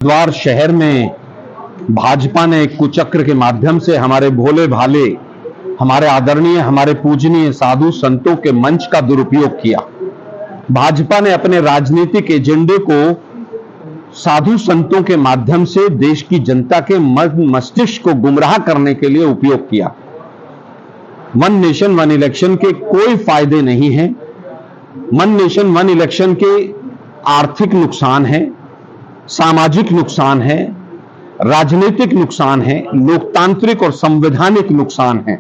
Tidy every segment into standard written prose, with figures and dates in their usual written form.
द्वार शहर में भाजपा ने एक कुचक्र के माध्यम से हमारे भोले भाले, हमारे आदरणीय, हमारे पूजनीय साधु संतों के मंच का दुरुपयोग किया। भाजपा ने अपने राजनीतिक एजेंडे को साधु संतों के माध्यम से देश की जनता के मस्तिष्क को गुमराह करने के लिए उपयोग किया। वन नेशन वन इलेक्शन के कोई फायदे नहीं हैं। वन नेशन वन इलेक्शन के आर्थिक नुकसान है, सामाजिक नुकसान है, राजनीतिक नुकसान है, लोकतांत्रिक और संवैधानिक नुकसान है।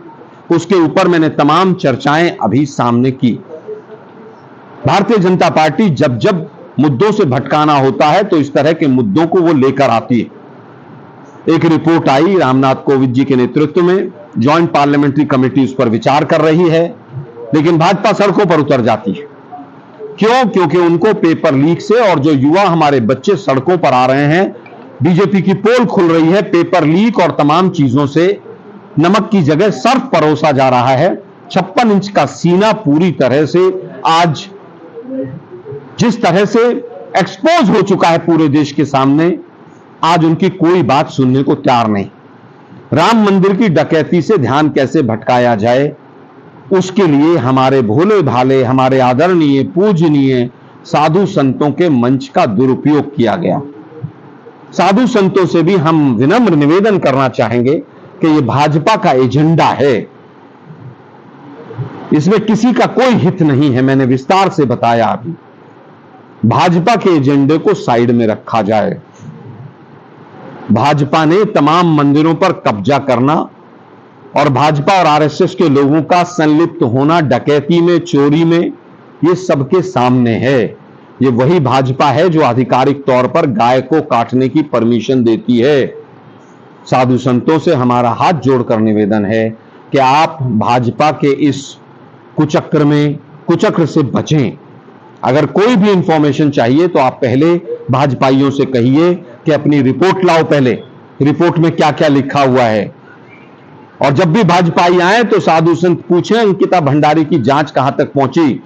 उसके ऊपर मैंने तमाम चर्चाएं अभी सामने की। भारतीय जनता पार्टी जब जब मुद्दों से भटकाना होता है तो इस तरह के मुद्दों को वो लेकर आती है। एक रिपोर्ट आई रामनाथ कोविंद जी के नेतृत्व में, ज्वाइंट पार्लियामेंट्री कमेटी उस पर विचार कर रही है, लेकिन भाजपा सड़कों पर उतर जाती है। क्यों? क्योंकि उनको पेपर लीक से, और जो युवा हमारे बच्चे सड़कों पर आ रहे हैं, बीजेपी की पोल खुल रही है, पेपर लीक और तमाम चीजों से नमक की जगह सर्फ परोसा जा रहा है। 56 इंच का सीना पूरी तरह से आज जिस तरह से एक्सपोज हो चुका है पूरे देश के सामने, आज उनकी कोई बात सुनने को तैयार नहीं। राम मंदिर की डकैती से ध्यान कैसे भटकाया जाए, उसके लिए हमारे भोले भाले, हमारे आदरणीय पूजनीय साधु संतों के मंच का दुरुपयोग किया गया। साधु संतों से भी हम विनम्र निवेदन करना चाहेंगे कि यह भाजपा का एजेंडा है, इसमें किसी का कोई हित नहीं है। मैंने विस्तार से बताया अभी। भाजपा के एजेंडे को साइड में रखा जाए। भाजपा ने तमाम मंदिरों पर कब्जा करना और भाजपा और आरएसएस के लोगों का संलिप्त होना डकैती में, चोरी में, ये सबके सामने है। ये वही भाजपा है जो आधिकारिक तौर पर गाय को काटने की परमिशन देती है। साधु संतों से हमारा हाथ जोड़कर निवेदन है कि आप भाजपा के इस कुचक्र से बचें। अगर कोई भी इंफॉर्मेशन चाहिए तो आप पहले भाजपाइयों से कहिए कि अपनी रिपोर्ट लाओ, पहले रिपोर्ट में क्या क्या लिखा हुआ है। और जब भी भाजपाई आए तो साधु संत पूछें अंकिता भंडारी की जांच कहां तक पहुंची।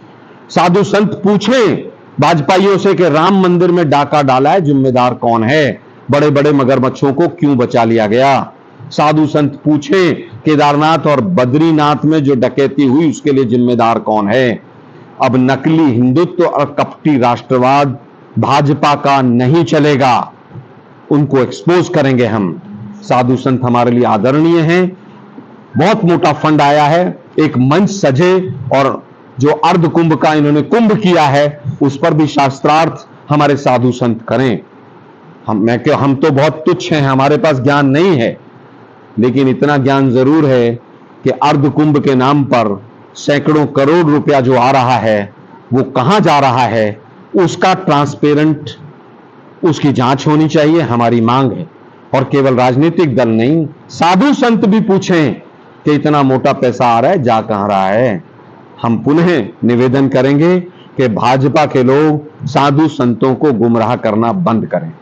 साधु संत पूछें भाजपाइयों से कि राम मंदिर में डाका डाला है, जिम्मेदार कौन है? बड़े बड़े मगरमच्छों को क्यों बचा लिया गया? साधु संत पूछें केदारनाथ और बद्रीनाथ में जो डकैती हुई उसके लिए जिम्मेदार कौन है? अब नकली हिंदुत्व और कपटी राष्ट्रवाद भाजपा का नहीं चलेगा, उनको एक्सपोज करेंगे हम। साधु संत हमारे लिए आदरणीय हैं। बहुत मोटा फंड आया है, एक मंच सजे और जो अर्ध कुंभ का इन्होंने कुंभ किया है उस पर भी शास्त्रार्थ हमारे साधु संत करें। हम तो बहुत तुच्छ हैं, हमारे पास ज्ञान नहीं है, लेकिन इतना ज्ञान जरूर है कि अर्ध कुंभ के नाम पर सैकड़ों करोड़ रुपया जो आ रहा है वो कहां जा रहा है, उसका ट्रांसपेरेंट, उसकी जांच होनी चाहिए, हमारी मांग है। और केवल राजनीतिक दल नहीं, साधु संत भी पूछें कि इतना मोटा पैसा आ रहा है, जा कहां रहा है। हम पुनः निवेदन करेंगे कि भाजपा के लोग साधु संतों को गुमराह करना बंद करें।